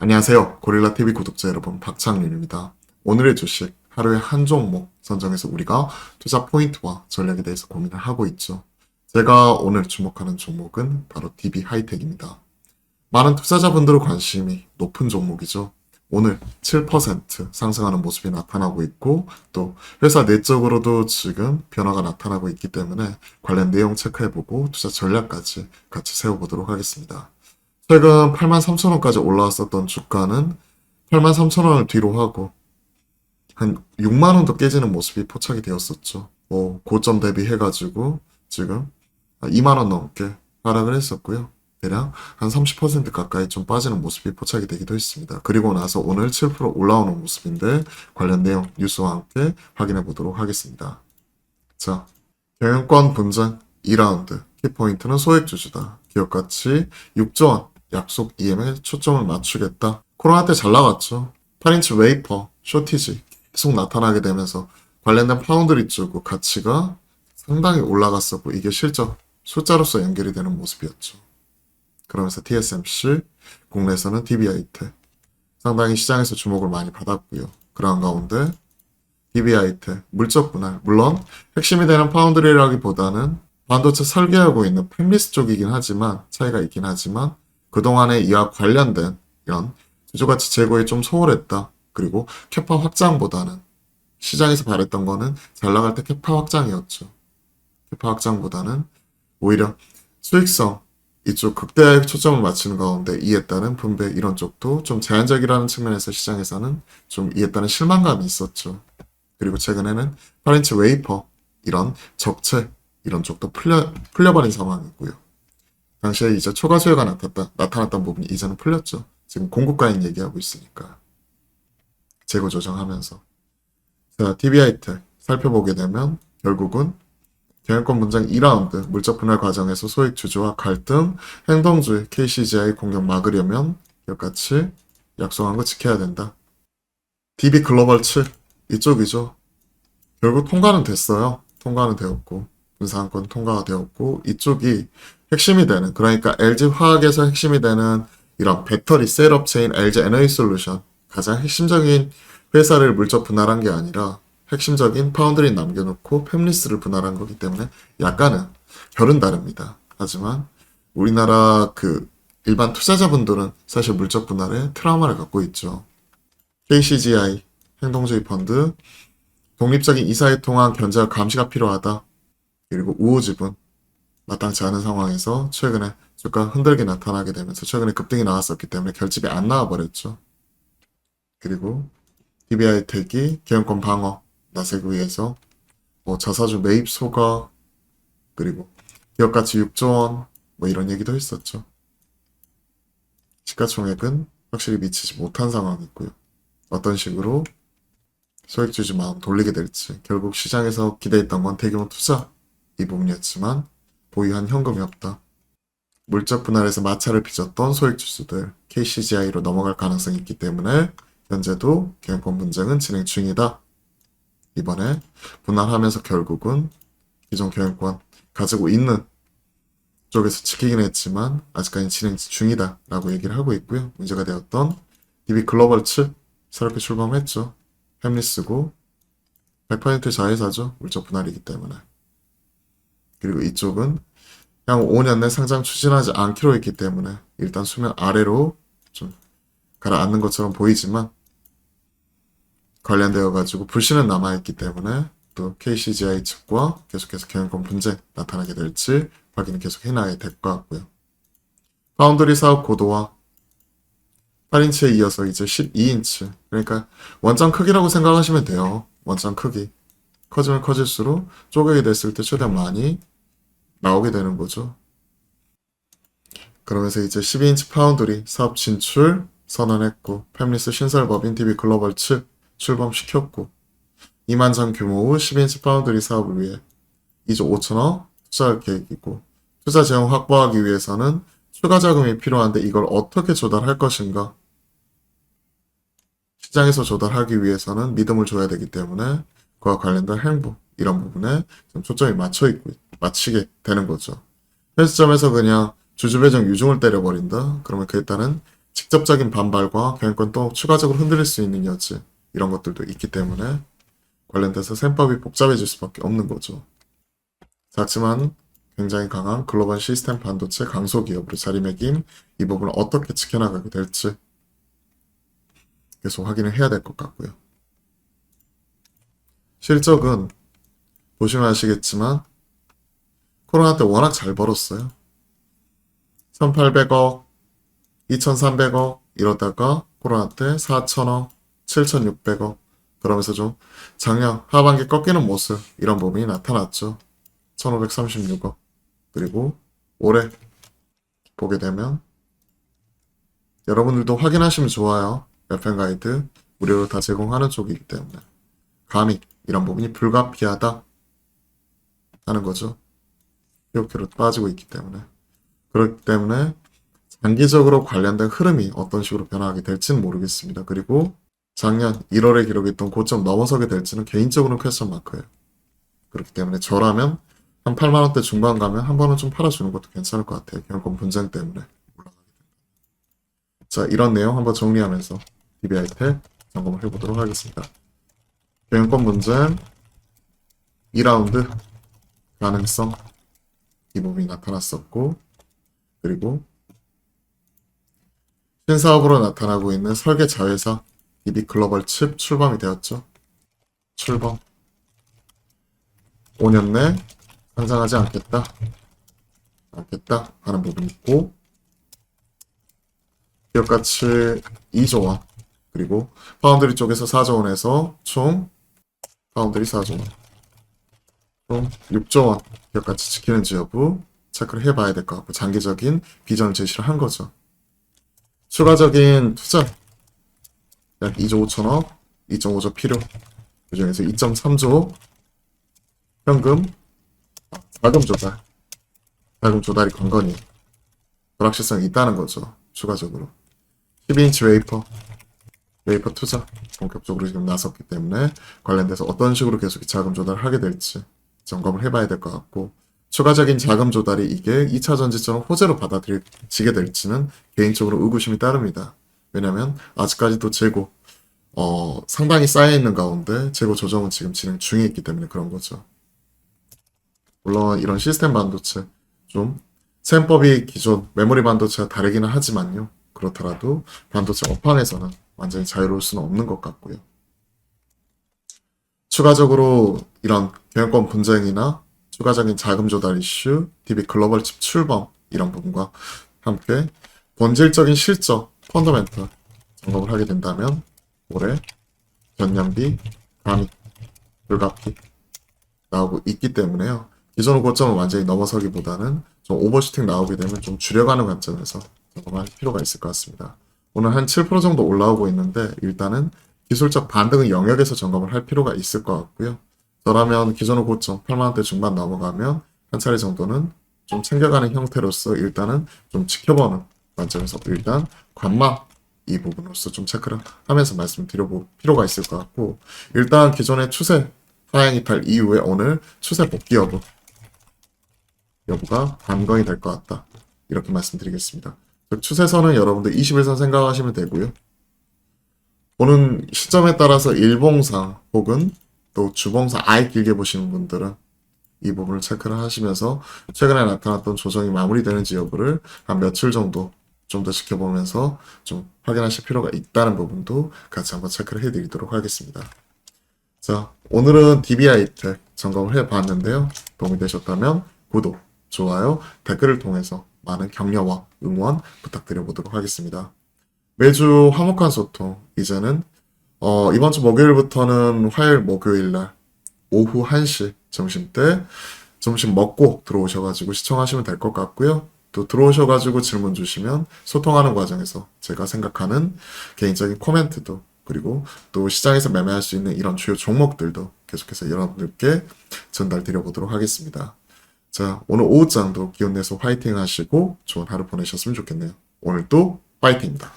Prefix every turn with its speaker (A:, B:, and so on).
A: 안녕하세요. 고릴라TV 구독자 여러분, 박창윤입니다. 오늘의 주식, 하루에 한 종목 선정해서 우리가 투자 포인트와 전략에 대해서 고민을 하고 있죠. 제가 오늘 주목하는 종목은 바로 DB하이텍입니다. 많은 투자자분들의 관심이 높은 종목이죠. 오늘 7% 상승하는 모습이 나타나고 있고, 또 회사 내적으로도 지금 변화가 나타나고 있기 때문에 관련 내용 체크해보고 투자 전략까지 같이 세워보도록 하겠습니다. 최근 83,000원까지 올라왔었던 주가는 83,000원을 뒤로 하고 한 6만원도 깨지는 모습이 포착이 되었었죠. 고점 대비해가지고 지금 2만원 넘게 하락을 했었고요. 대략 한 30% 가까이 좀 빠지는 모습이 포착이 되기도 했습니다. 그리고 나서 오늘 7% 올라오는 모습인데 관련 내용 뉴스와 함께 확인해 보도록 하겠습니다. 자, 경영권 분쟁 2라운드 키포인트는 소액주주다. 기업가치 6조 원 약속 EM에 초점을 맞추겠다. 코로나 때 잘 나갔죠. 8인치 웨이퍼 쇼티지 계속 나타나게 되면서 관련된 파운드리 쪽 가치가 상당히 올라갔었고 이게 실적 숫자로서 연결이 되는 모습이었죠. 그러면서 TSMC, 국내에서는 DB하이텍 상당히 시장에서 주목을 많이 받았고요. 그러한 가운데 DB하이텍 물적 분할, 물론 핵심이 되는 파운드리라기보다는 반도체 설계하고 있는 팹리스 쪽이긴 하지만 차이가 있긴 하지만 그동안에 이와 관련된 이런 주주가치 제고에 좀 소홀했다. 그리고 캐파 확장보다는 시장에서 바랬던 거는 잘 나갈 때 캐파 확장이었죠. 캐파 확장보다는 오히려 수익성 이쪽 극대화에 초점을 맞추는 가운데 이에 따른 분배 이런 쪽도 좀 제한적이라는 측면에서 시장에서는 좀 이에 따른 실망감이 있었죠. 그리고 최근에는 8인치 웨이퍼 이런 적체 이런 쪽도 풀려버린 상황이고요. 당시에 이제 초과 수요가 나타났던 부분이 이제는 풀렸죠. 지금 공급과잉 얘기하고 있으니까. 재고 조정하면서. 자, DB하이텍 살펴보게 되면 결국은 경영권 분쟁 2라운드 물적 분할 과정에서 소액 주주와 갈등, 행동주의 KCGI 공격 막으려면 여기까지 약속한 거 지켜야 된다. DB 글로벌 7 이쪽이죠. 결국 통과는 됐어요. 통과는 되었고 분사안건 통과가 되었고 이쪽이 핵심이 되는 그러니까 LG화학에서 핵심이 되는 이런 배터리 셋업 체인 LG 에너지솔루션 가장 핵심적인 회사를 물적 분할한 게 아니라 핵심적인 파운드리 남겨놓고 팹리스를 분할한 거기 때문에 약간은 결은 다릅니다. 하지만 우리나라 일반 투자자분들은 사실 물적 분할에 트라우마를 갖고 있죠. KCGI 행동주의 펀드 독립적인 이사회 통한 견제와 감시가 필요하다. 그리고 우호지분 마땅치 않은 상황에서 최근에 주가 흔들기 나타나게 되면서 최근에 급등이 나왔었기 때문에 결집이 안 나와버렸죠. 그리고 DB하이텍이 경영권 방어 나서기 위해서 자사주 매입 소가 그리고 기업가치 6조 원 이런 얘기도 했었죠. 시가총액은 확실히 미치지 못한 상황이고요. 어떤 식으로 소액주주 마음 돌리게 될지 결국 시장에서 기대했던 건 대규모 투자 이 부분이었지만 보유한 현금이 없다. 물적 분할에서 마찰을 빚었던 소액주주들 KCGI로 넘어갈 가능성이 있기 때문에 현재도 경영권 분쟁은 진행 중이다. 이번에 분할하면서 결국은 기존 경영권 가지고 있는 쪽에서 지키긴 했지만 아직까지 진행 중이다 라고 얘기를 하고 있고요. 문제가 되었던 DB 글로벌 7 새롭게 출범했죠. 팹리스고 100% 자회사죠. 물적 분할이기 때문에. 그리고 이쪽은 향후 5년 내 상장 추진하지 않기로 했기 때문에 일단 수면 아래로 좀 가라앉는 것처럼 보이지만 관련되어 가지고 불씨는 남아있기 때문에 또 KCGI 측과 계속해서 경영권 분쟁 나타나게 될지 확인을 계속 해놔야 될 것 같고요. 파운드리 사업 고도화 8인치에 이어서 이제 12인치 그러니까 원장 크기라고 생각하시면 돼요. 원장 크기 커지면 커질수록 쪼개게 됐을 때 최대한 많이 나오게 되는 거죠. 그러면서 이제 12인치 파운드리 사업 진출 선언했고 팹리스 신설법인 DB 글로벌 7 출범시켰고 2만 장 규모 의 12인치 파운드리 사업을 위해 2조 5천억 투자할 계획이고 투자 재원 확보하기 위해서는 추가 자금이 필요한데 이걸 어떻게 조달할 것인가 시장에서 조달하기 위해서는 믿음을 줘야 되기 때문에 그와 관련된 행보 이런 부분에 좀 초점이 맞추게 되는 거죠. 현 시점에서 그냥 주주 배정 유중을 때려버린다? 그러면 그에 따른 직접적인 반발과 경영권 또 추가적으로 흔들릴 수 있는 여지 이런 것들도 있기 때문에 관련돼서 셈법이 복잡해질 수밖에 없는 거죠. 작지만 굉장히 강한 글로벌 시스템 반도체 강소 기업으로 자리매김 이 부분을 어떻게 지켜나가게 될지 계속 확인을 해야 될 것 같고요. 실적은 보시면 아시겠지만 코로나 때 워낙 잘 벌었어요. 1,800억, 2,300억 이러다가 코로나 때 4,000억, 7,600억 그러면서 좀 작년 하반기 꺾이는 모습 이런 부분이 나타났죠. 1,536억 그리고 올해 보게 되면 여러분들도 확인하시면 좋아요. FM 가이드 무료로 다 제공하는 쪽이기 때문에 감히 이런 부분이 불가피하다 하는 거죠. 이렇게로 빠지고 있기 때문에 그렇기 때문에 장기적으로 관련된 흐름이 어떤 식으로 변화하게 될지는 모르겠습니다. 그리고 작년 1월에 기록했던 고점 넘어서게 될지는 개인적으로는 퀘스천 마크예요. 그렇기 때문에 저라면 한 8만원대 중반 가면 한 번은 좀 팔아주는 것도 괜찮을 것 같아요. 경영권 분쟁 때문에 올라가게 된다. 자, 이런 내용 한번 정리하면서 DBI 탭 점검을 해보도록 하겠습니다. 경영권 분쟁 2라운드 가능성 이 부분이 나타났었고 그리고 신사업으로 나타나고 있는 설계 자회사 DB 글로벌 칩 출범이 되었죠. 출범 5년 내 상장하지 않겠다 하는 부분이 있고 기업가치 2조 원 그리고 파운드리 쪽에서 4조 원에서 총 파운드리 4조 원 총 6조 원 기업가치 지키는지 여부 체크를 해봐야 될 것 같고 장기적인 비전을 제시를 한 거죠. 추가적인 투자 약 2조 5천억 2.5조 필요 그 중에서 2.3조 현금 자금 조달이 건건히 불확실성이 있다는 거죠. 추가적으로 12인치 웨이퍼 투자 본격적으로 지금 나섰기 때문에 관련돼서 어떤 식으로 계속 자금 조달을 하게 될지 점검을 해봐야 될 것 같고 추가적인 자금 조달이 이게 2차 전지처럼 호재로 받아들여지게 될지는 개인적으로 의구심이 따릅니다. 왜냐면 아직까지도 재고 상당히 쌓여있는 가운데 재고 조정은 지금 진행 중에 있기 때문에 그런 거죠. 물론 이런 시스템 반도체 좀 셈법이 기존 메모리 반도체와 다르기는 하지만요. 그렇더라도 반도체 업황에서는 완전히 자유로울 수는 없는 것 같고요. 추가적으로 이런 경영권 분쟁이나 추가적인 자금 조달 이슈, DB 글로벌 칩 출범 이런 부분과 함께 본질적인 실적, 펀더멘털 점검을 하게 된다면 올해 전년비 감익 불가피 나오고 있기 때문에요. 기존의 고점을 완전히 넘어서기보다는 좀 오버슈팅 나오게 되면 좀 줄여가는 관점에서 점검할 필요가 있을 것 같습니다. 오늘 한 7% 정도 올라오고 있는데 일단은 기술적 반등의 영역에서 점검을 할 필요가 있을 것 같고요. 저라면 기존의 고점 8만원대 중반 넘어가면 한 차례 정도는 좀 챙겨가는 형태로서 일단은 좀 지켜보는 관점에서 일단 관망 이 부분으로서 좀 체크를 하면서 말씀드려볼 필요가 있을 것 같고 일단 기존의 추세 하향 이탈 이후에 오늘 추세 복귀 여부가 관건이 될 것 같다. 이렇게 말씀드리겠습니다. 추세선은 여러분들 21선 생각하시면 되고요. 보는 시점에 따라서 일봉상 혹은 또 주봉상 아예 길게 보시는 분들은 이 부분을 체크를 하시면서 최근에 나타났던 조정이 마무리되는지 여부를 한 며칠 정도 좀 더 지켜보면서 좀 확인하실 필요가 있다는 부분도 같이 한번 체크를 해드리도록 하겠습니다. 자, 오늘은 DBI 텍 점검을 해봤는데요. 도움이 되셨다면 구독, 좋아요, 댓글을 통해서 많은 격려와 응원 부탁드려보도록 하겠습니다. 매주 화목한 소통, 이제는 이번 주 목요일부터는 화요일, 목요일날 오후 1시 점심때 점심 먹고 들어오셔가지고 시청하시면 될 것 같고요. 또 들어오셔가지고 질문 주시면 소통하는 과정에서 제가 생각하는 개인적인 코멘트도 그리고 또 시장에서 매매할 수 있는 이런 주요 종목들도 계속해서 여러분들께 전달 드려보도록 하겠습니다. 자, 오늘 오후장도 기운 내서 화이팅 하시고 좋은 하루 보내셨으면 좋겠네요. 오늘도 화이팅입니다.